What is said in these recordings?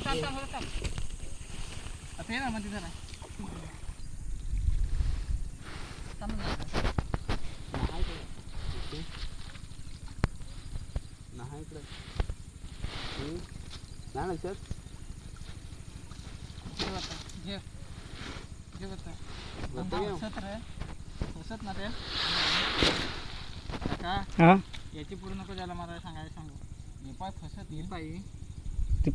आता ये ना मध्ये जरा नाही इकडे नाही लक्षात घे घे बघता फसत ना ते काका याची पुढे नको ज्याला मला सांगायला सांगू हे पाय फसत येईल पाहिजे ती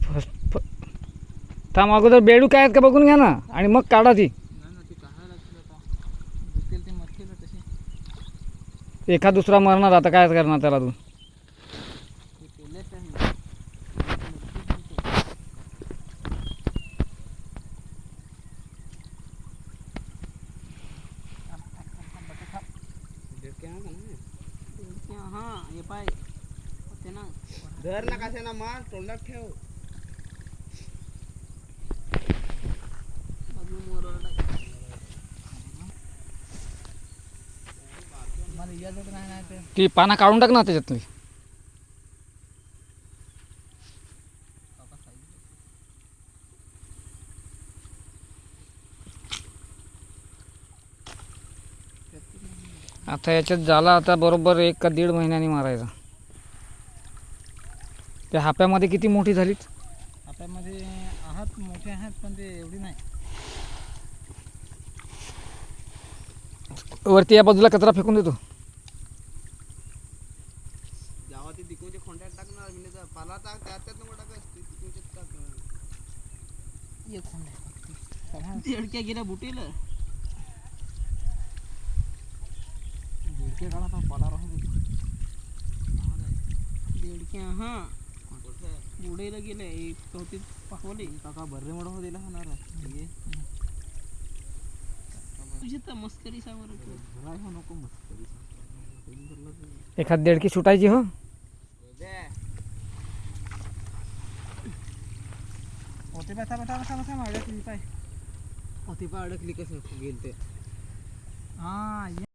थांब अगोदर बेडू काय आहेत का बघून घ्या ना आणि मग काढा ती नाही ना ती काढायला लागतील आता भुकेल ती मरतील तशी एखाद दुसरा मरणार आता काय करणार त्याला तू ते केलेच आहे हाँ ये पाय होते ना धर ना कसे ना मार तोंडात ठेव मला इजाजत नाही ते ती पानं काढून टाक ना त्याच्यातली आता याच्यात झाला आता बरोबर 1 का 1.5 महिन्यानी मारायचा त्या हाप्यामध्ये किती मोठी झालीत हाप्यामध्ये आहात मोठे आहेत पण ते एवढी नाही वरती या बाजूला कचरा फेकून देतो जेव्हा ते तिकोचे खोंड्यात टाकणार मी पाला टाक त्यात नको टाकायचं तिकोचे टाक ये कोण देडक्या गिऱ्या बुटेल देडक्या काढा पण पाला राहून देडक्या हां बुडेला गेले होती पाहवले काका बर्रे मोड हो दिला होणार तुझी तर मस्करी सावर नको मस्करी एखाद देडकी सुटायची हो होते बसा बसा बसा बसा अडकली पाय होती पाय अडकली कसं गेल ते हां